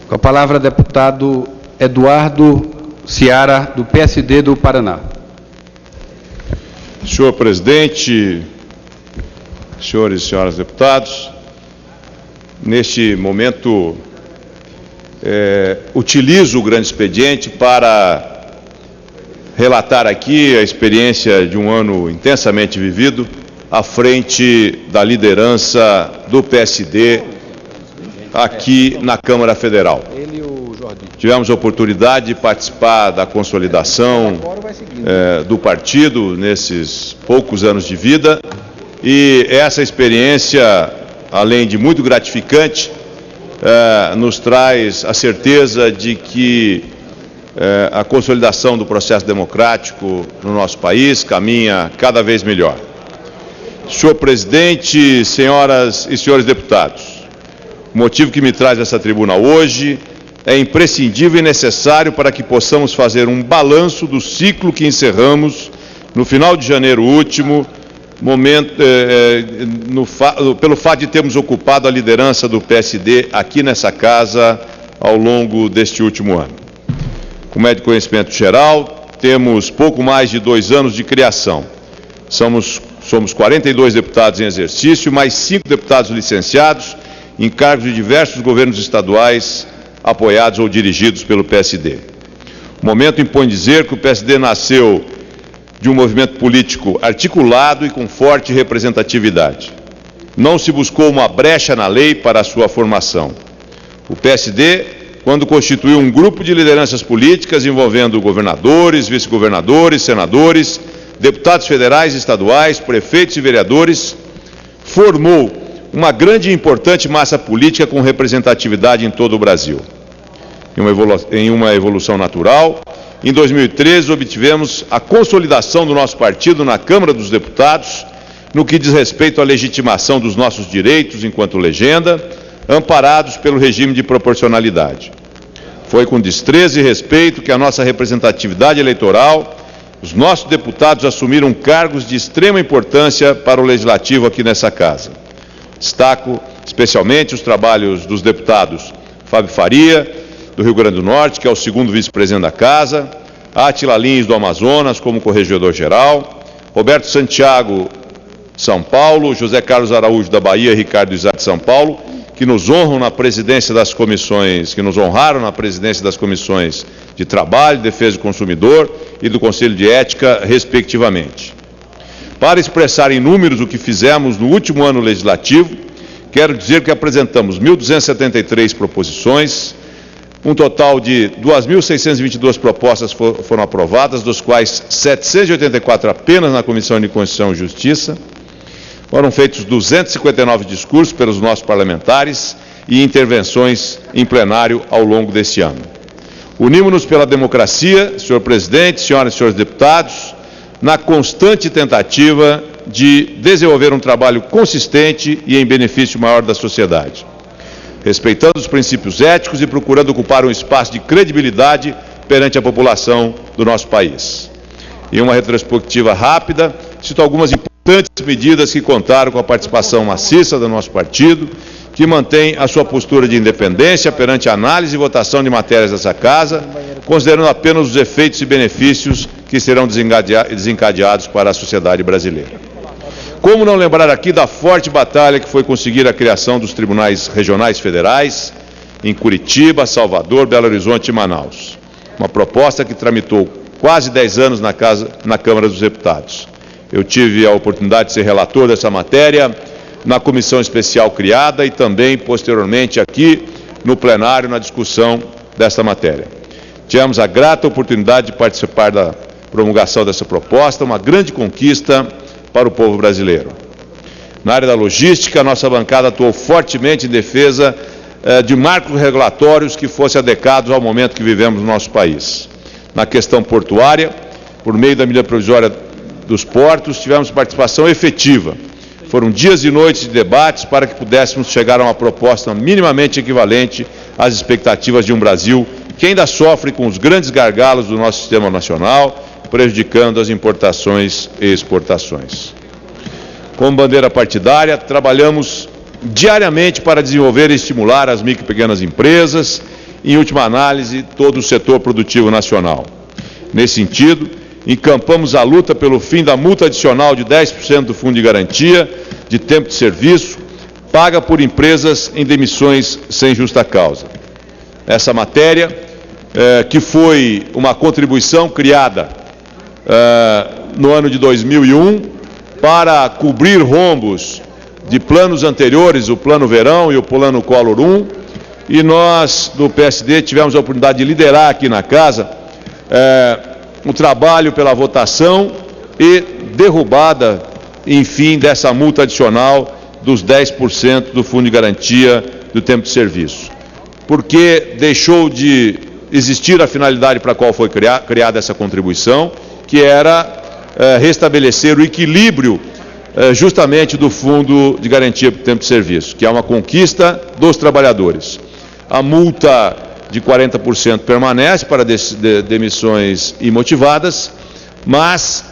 Com a palavra, deputado Eduardo Seara, do PSD do Paraná. Senhor presidente, senhores e senhoras deputados, neste momento utilizo o grande expediente para relatar aqui a experiência de um ano intensamente vivido à frente da liderança do PSD aqui na Câmara Federal. Tivemos a oportunidade de participar da consolidação do partido nesses poucos anos de vida, e essa experiência, além de muito gratificante, nos traz a certeza de que a consolidação do processo democrático no nosso país caminha cada vez melhor. Senhor presidente, senhoras e senhores deputados, o motivo que me traz essa tribuna hoje é imprescindível e necessário para que possamos fazer um balanço do ciclo que encerramos no final de janeiro último, pelo fato de termos ocupado a liderança do PSD aqui nessa casa ao longo deste último ano. Como é de conhecimento geral, temos pouco mais de 2 anos de criação. Somos 42 deputados em exercício, mais 5 deputados licenciados em cargos de diversos governos estaduais apoiados ou dirigidos pelo PSD. O momento impõe dizer que o PSD nasceu de um movimento político articulado e com forte representatividade. Não se buscou uma brecha na lei para a sua formação. O PSD, quando constituiu um grupo de lideranças políticas envolvendo governadores, vice-governadores, senadores, deputados federais e estaduais, prefeitos e vereadores, formou uma grande e importante massa política com representatividade em todo o Brasil. Em uma evolução natural, em 2013 obtivemos a consolidação do nosso partido na Câmara dos Deputados, no que diz respeito à legitimação dos nossos direitos enquanto legenda, amparados pelo regime de proporcionalidade. Foi com destreza e respeito que a nossa representatividade eleitoral, os nossos deputados assumiram cargos de extrema importância para o Legislativo aqui nessa casa. Destaco especialmente os trabalhos dos deputados Fábio Faria, do Rio Grande do Norte, que é o 2º vice-presidente da Casa, Átila Lins, do Amazonas, como corregedor-geral, Roberto Santiago, de São Paulo, José Carlos Araújo, da Bahia, e Ricardo Isaac, de São Paulo, que nos honram na presidência das comissões, que nos honraram na presidência das comissões de Trabalho, Defesa do Consumidor e do Conselho de Ética, respectivamente. Para expressar em números o que fizemos no último ano legislativo, quero dizer que apresentamos 1.273 proposições, um total de 2.622 propostas foram aprovadas, dos quais 784 apenas na Comissão de Constituição e Justiça. Foram feitos 259 discursos pelos nossos parlamentares e intervenções em plenário ao longo deste ano. Unimos-nos pela democracia, senhor presidente, senhoras e senhores deputados, na constante tentativa de desenvolver um trabalho consistente e em benefício maior da sociedade, respeitando os princípios éticos e procurando ocupar um espaço de credibilidade perante a população do nosso país. Em uma retrospectiva rápida, cito algumas importantes medidas que contaram com a participação maciça do nosso partido, que mantém a sua postura de independência perante a análise e votação de matérias dessa Casa, considerando apenas os efeitos e benefícios que serão desencadeados para a sociedade brasileira. Como não lembrar aqui da forte batalha que foi conseguir a criação dos tribunais regionais federais em Curitiba, Salvador, Belo Horizonte e Manaus. Uma proposta que tramitou quase 10 anos na Câmara dos Deputados. Eu tive a oportunidade de ser relator dessa matéria na comissão especial criada e também, posteriormente, aqui no plenário, na discussão desta matéria. Tivemos a grata oportunidade de participar da promulgação dessa proposta, uma grande conquista para o povo brasileiro. Na área da logística, a nossa bancada atuou fortemente em defesa de marcos regulatórios que fossem adequados ao momento que vivemos no nosso país. Na questão portuária, por meio da medida provisória dos portos, tivemos participação efetiva. Foram dias e noites de debates para que pudéssemos chegar a uma proposta minimamente equivalente às expectativas de um Brasil que ainda sofre com os grandes gargalos do nosso sistema nacional, prejudicando as importações e exportações. Como bandeira partidária, trabalhamos diariamente para desenvolver e estimular as micro e pequenas empresas em última análise, todo o setor produtivo nacional. Nesse sentido, encampamos a luta pelo fim da multa adicional de 10% do Fundo de Garantia de Tempo de Serviço, paga por empresas em demissões sem justa causa. Essa matéria, que foi uma contribuição criada no ano de 2001 para cobrir rombos de planos anteriores, o Plano Verão e o Plano Collor 1, e nós, do PSD, tivemos a oportunidade de liderar aqui na Casa o trabalho pela votação e derrubada, enfim, dessa multa adicional dos 10% do Fundo de Garantia do Tempo de Serviço. Porque deixou de existir a finalidade para a qual foi criada essa contribuição, que era restabelecer o equilíbrio justamente do Fundo de Garantia do Tempo de Serviço, que é uma conquista dos trabalhadores. A multa de 40% permanece para demissões imotivadas, mas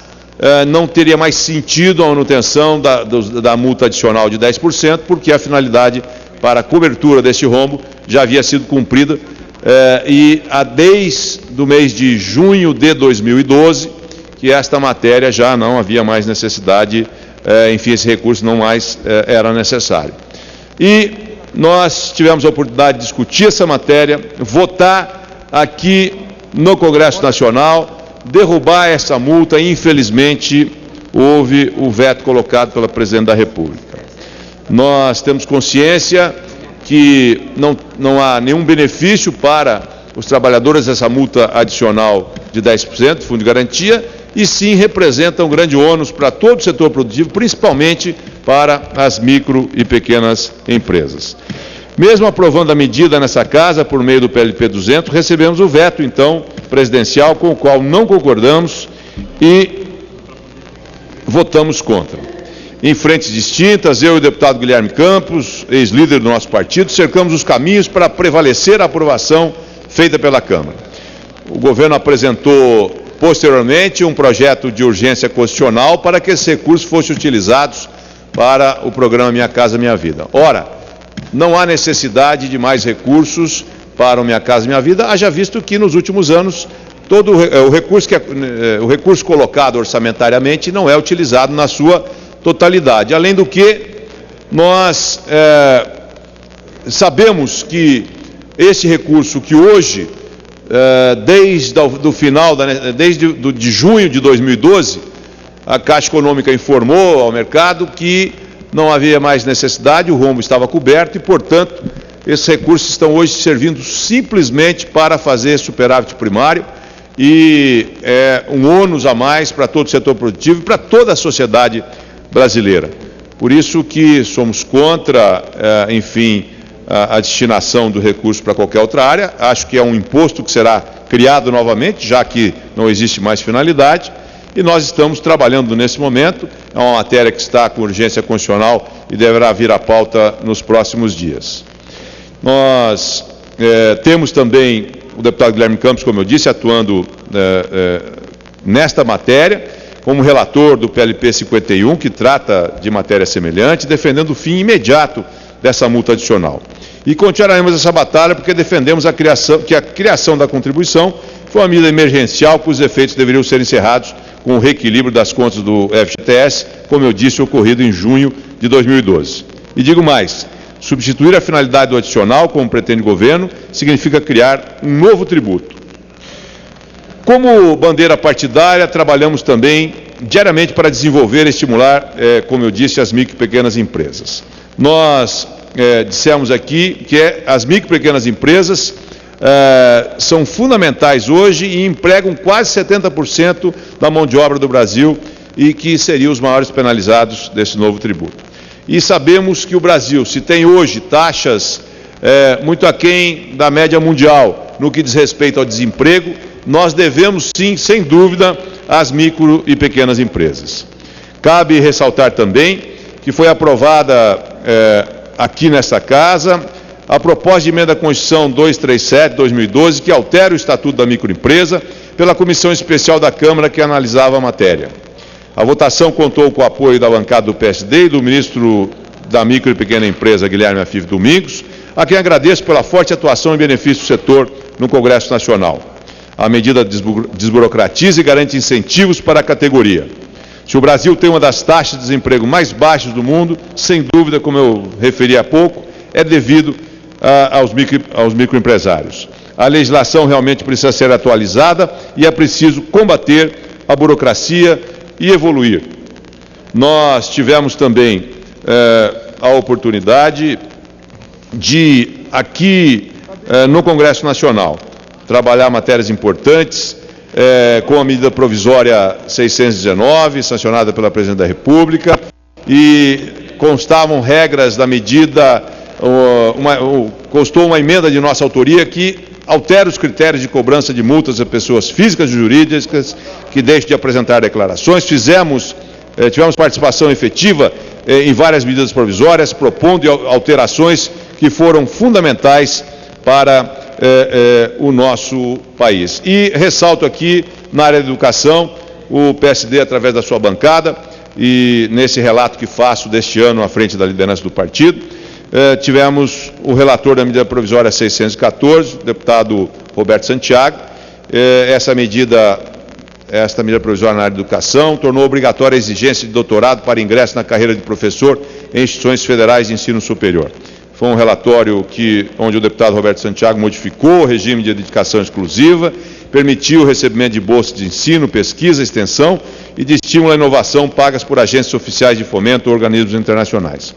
não teria mais sentido a manutenção da multa adicional de 10%, porque a finalidade para a cobertura deste rombo já havia sido cumprida desde o mês de junho de 2012, que esta matéria já não havia mais necessidade, enfim, esse recurso não mais era necessário. E nós tivemos a oportunidade de discutir essa matéria, votar aqui no Congresso Nacional, derrubar essa multa, e infelizmente houve o veto colocado pela Presidente da República. Nós temos consciência que não há nenhum benefício para os trabalhadores dessa multa adicional de 10% do Fundo de Garantia, e sim representa um grande ônus para todo o setor produtivo, principalmente para as micro e pequenas empresas. Mesmo aprovando a medida nessa Casa, por meio do PLP 200, recebemos o veto, então, presidencial, com o qual não concordamos e votamos contra. Em frentes distintas, eu e o deputado Guilherme Campos, ex-líder do nosso partido, cercamos os caminhos para prevalecer a aprovação feita pela Câmara. O governo apresentou posteriormente um projeto de urgência constitucional para que esses recursos fossem utilizados para o programa Minha Casa Minha Vida. Ora, não há necessidade de mais recursos para o Minha Casa Minha Vida, haja visto que nos últimos anos todo o recurso colocado orçamentariamente não é utilizado na sua totalidade. Além do que, nós sabemos que esse recurso que hoje, desde de junho de 2012, a Caixa Econômica informou ao mercado que não havia mais necessidade, o rombo estava coberto e, portanto, esses recursos estão hoje servindo simplesmente para fazer superávit primário, e é um ônus a mais para todo o setor produtivo e para toda a sociedade brasileira. Por isso que somos contra, enfim, a destinação do recurso para qualquer outra área. Acho que é um imposto que será criado novamente, já que não existe mais finalidade, e nós estamos trabalhando nesse momento. É uma matéria que está com urgência constitucional e deverá vir à pauta nos próximos dias. Nós temos também o deputado Guilherme Campos, como eu disse, atuando nesta matéria, como relator do PLP 51, que trata de matéria semelhante, defendendo o fim imediato dessa multa adicional. E continuaremos essa batalha porque defendemos que a criação da contribuição foi uma medida emergencial cujos efeitos deveriam ser encerrados com o reequilíbrio das contas do FGTS, como eu disse, ocorrido em junho de 2012. E digo mais, substituir a finalidade do adicional, como pretende o governo, significa criar um novo tributo. Como bandeira partidária, trabalhamos também diariamente para desenvolver e estimular, como eu disse, as micro e pequenas empresas. Nós dissemos aqui que as micro e pequenas empresas são fundamentais hoje e empregam quase 70% da mão de obra do Brasil e que seriam os maiores penalizados desse novo tributo. E sabemos que o Brasil, se tem hoje taxas muito aquém da média mundial no que diz respeito ao desemprego, nós devemos sim, sem dúvida, às micro e pequenas empresas. Cabe ressaltar também que foi aprovada aqui nesta Casa a proposta de emenda à Constituição 237/2012, que altera o Estatuto da Microempresa, pela Comissão Especial da Câmara que analisava a matéria. A votação contou com o apoio da bancada do PSD e do ministro da Micro e Pequena Empresa, Guilherme Afif Domingos, a quem agradeço pela forte atuação em benefício do setor no Congresso Nacional. A medida desburocratiza e garante incentivos para a categoria. Se o Brasil tem uma das taxas de desemprego mais baixas do mundo, sem dúvida, como eu referi há pouco, é devido aos microempresários. A legislação realmente precisa ser atualizada e é preciso combater a burocracia e evoluir. Nós tivemos também a oportunidade de, aqui no Congresso Nacional, trabalhar matérias importantes, com a medida provisória 619, sancionada pela Presidente da República, e constavam regras da medida, constou uma emenda de nossa autoria que altera os critérios de cobrança de multas a pessoas físicas e jurídicas que deixam de apresentar declarações. Tivemos participação efetiva em várias medidas provisórias, propondo alterações que foram fundamentais para o nosso país. E ressalto aqui, na área da educação, o PSD, através da sua bancada, e nesse relato que faço deste ano à frente da liderança do partido, tivemos o relator da medida provisória 614, o deputado Roberto Santiago. Esta medida provisória na área da educação tornou obrigatória a exigência de doutorado para ingresso na carreira de professor em instituições federais de ensino superior. Foi um relatório onde o deputado Roberto Santiago modificou o regime de dedicação exclusiva, permitiu o recebimento de bolsas de ensino, pesquisa, extensão e de estímulo à inovação pagas por agências oficiais de fomento ou organismos internacionais.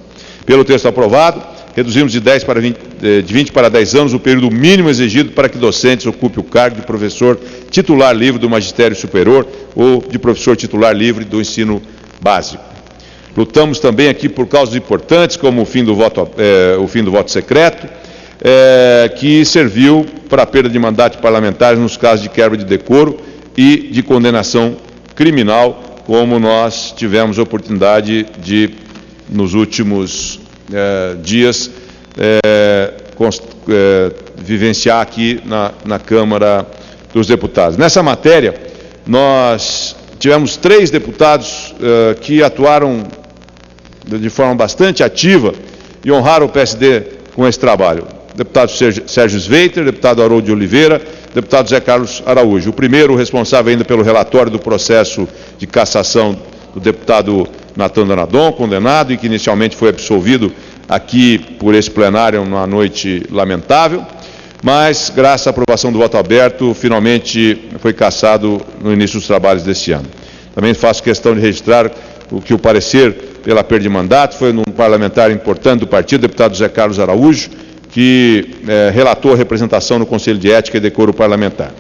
Pelo texto aprovado, reduzimos de 20 para 10 anos o período mínimo exigido para que docentes ocupem o cargo de professor titular livre do magistério superior ou de professor titular livre do ensino básico. Lutamos também aqui por causas importantes, como o fim do voto secreto, que serviu para a perda de mandatos parlamentares nos casos de quebra de decoro e de condenação criminal, como nós tivemos a oportunidade de, nos últimos dias, vivenciar aqui na Câmara dos Deputados. Nessa matéria, nós tivemos 3 deputados que atuaram de forma bastante ativa e honraram o PSD com esse trabalho. Deputado Sérgio Sveiter, deputado Haroldo de Oliveira, deputado Zé Carlos Araújo. O primeiro, responsável ainda pelo relatório do processo de cassação do deputado Natan Donadon, condenado e que inicialmente foi absolvido aqui por esse plenário numa noite lamentável, mas, graças à aprovação do voto aberto, finalmente foi cassado no início dos trabalhos deste ano. Também faço questão de registrar o parecer pela perda de mandato foi num parlamentar importante do partido, deputado Zé Carlos Araújo, que relatou a representação no Conselho de Ética e Decoro Parlamentar.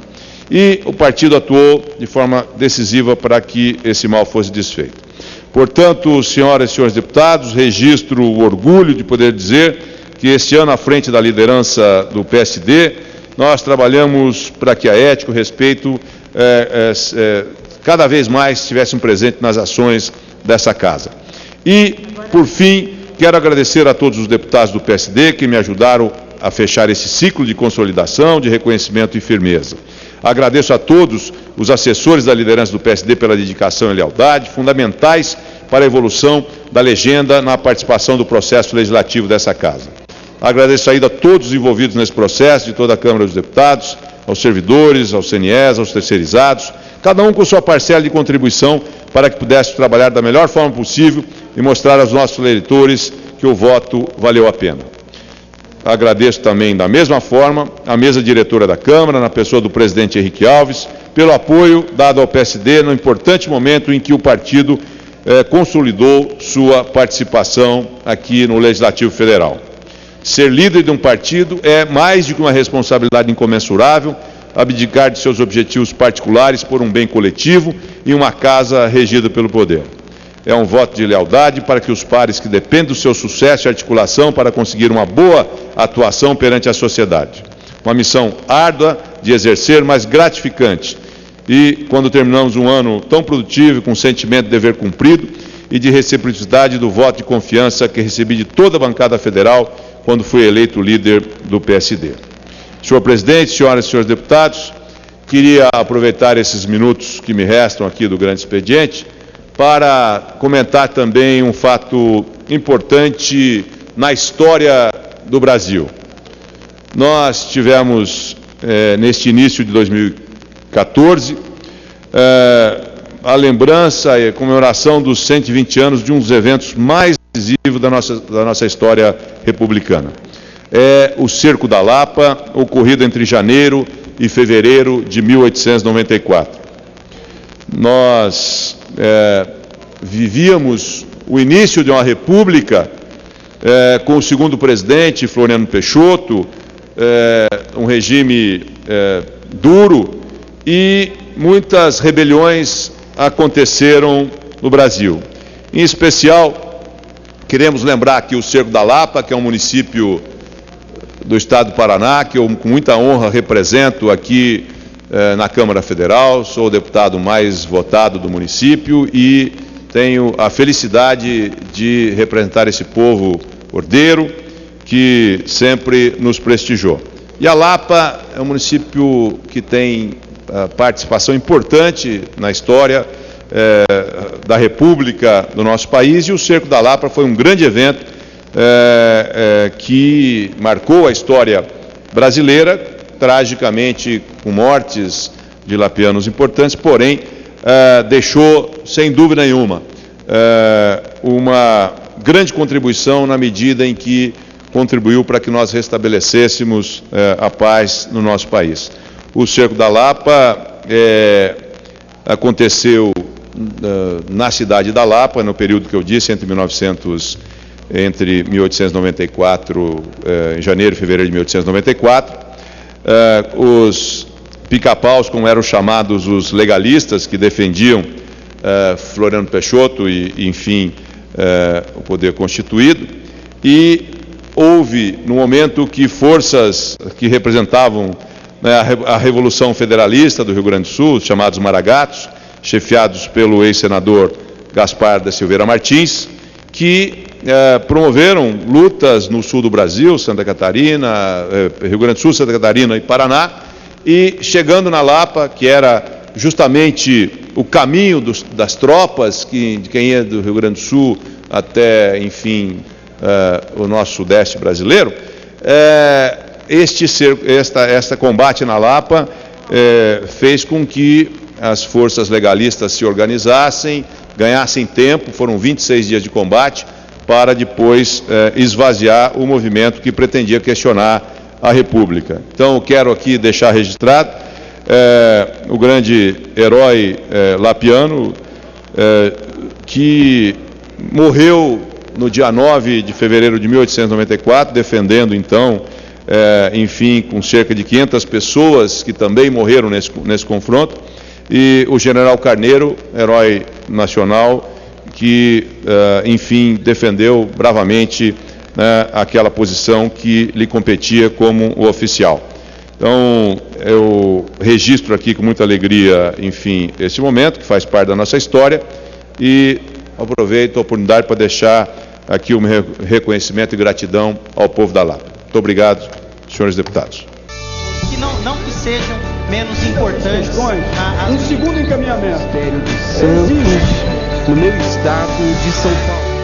E o partido atuou de forma decisiva para que esse mal fosse desfeito. Portanto, senhoras e senhores deputados, registro o orgulho de poder dizer que este ano, à frente da liderança do PSD, nós trabalhamos para que a ética e o respeito cada vez mais estivessem presentes nas ações dessa casa. E, por fim, quero agradecer a todos os deputados do PSD que me ajudaram a fechar esse ciclo de consolidação, de reconhecimento e firmeza. Agradeço a todos os assessores da liderança do PSD pela dedicação e lealdade, fundamentais para a evolução da legenda na participação do processo legislativo dessa casa. Agradeço ainda a todos os envolvidos nesse processo, de toda a Câmara dos Deputados, aos servidores, aos CNEs, aos terceirizados, cada um com sua parcela de contribuição para que pudesse trabalhar da melhor forma possível e mostrar aos nossos eleitores que o voto valeu a pena. Agradeço também, da mesma forma, a mesa diretora da Câmara, na pessoa do presidente Henrique Alves, pelo apoio dado ao PSD no importante momento em que o partido consolidou sua participação aqui no Legislativo Federal. Ser líder de um partido é mais do que uma responsabilidade incomensurável, abdicar de seus objetivos particulares por um bem coletivo e uma casa regida pelo poder. É um voto de lealdade para que os pares que dependem do seu sucesso e articulação para conseguir uma boa atuação perante a sociedade. Uma missão árdua de exercer, mas gratificante. E quando terminamos um ano tão produtivo, com sentimento de dever cumprido e de reciprocidade do voto de confiança que recebi de toda a bancada federal quando fui eleito líder do PSD. Senhor presidente, senhoras e senhores deputados, queria aproveitar esses minutos que me restam aqui do grande expediente para comentar também um fato importante na história do Brasil. nós tivemos, neste início de 2014, a lembrança e a comemoração dos 120 anos de um dos eventos mais decisivos da nossa história republicana. É o Cerco da Lapa, ocorrido entre janeiro e fevereiro de 1894. Nós vivíamos o início de uma república com o segundo presidente, Floriano Peixoto, um regime duro, e muitas rebeliões aconteceram no Brasil. Em especial, queremos lembrar aqui o Cerco da Lapa, que é um município do estado do Paraná, que eu com muita honra represento aqui na Câmara Federal, sou o deputado mais votado do município e tenho a felicidade de representar esse povo ordeiro que sempre nos prestigiou. E a Lapa é um município que tem participação importante na história da República do nosso país, e o Cerco da Lapa foi um grande evento que marcou a história brasileira, tragicamente com mortes de lapianos importantes, porém deixou, sem dúvida nenhuma, uma grande contribuição na medida em que contribuiu para que nós restabelecêssemos a paz no nosso país. O Cerco da Lapa aconteceu na cidade da Lapa, no período que eu disse, entre 1894, em janeiro e fevereiro de 1894. Os pica-paus, como eram chamados os legalistas, que defendiam Floriano Peixoto e, enfim, o poder constituído, e houve, no momento que forças que representavam a Revolução Federalista do Rio Grande do Sul, chamados Maragatos, chefiados pelo ex-senador Gaspar da Silveira Martins, que promoveram lutas no sul do Brasil, Santa Catarina, Rio Grande do Sul, Santa Catarina e Paraná, e chegando na Lapa, que era justamente o caminho das tropas, de quem ia do Rio Grande do Sul até, enfim, o nosso sudeste brasileiro, este combate na Lapa fez com que as forças legalistas se organizassem, ganhassem tempo, foram 26 dias de combate, para depois esvaziar o movimento que pretendia questionar a República. Então, eu quero aqui deixar registrado o grande herói lapiano, que morreu no dia 9 de fevereiro de 1894, defendendo, então, enfim, com cerca de 500 pessoas que também morreram nesse confronto, e o general Carneiro, herói nacional, que, enfim, defendeu bravamente aquela posição que lhe competia como o oficial. Então, eu registro aqui com muita alegria, enfim, esse momento, que faz parte da nossa história, e aproveito a oportunidade para deixar aqui o meu reconhecimento e gratidão ao povo da Lapa. Muito obrigado, senhores deputados. Que não que sejam menos importantes. Um segundo encaminhamento. Ministério de Santos, no meu estado de São Paulo.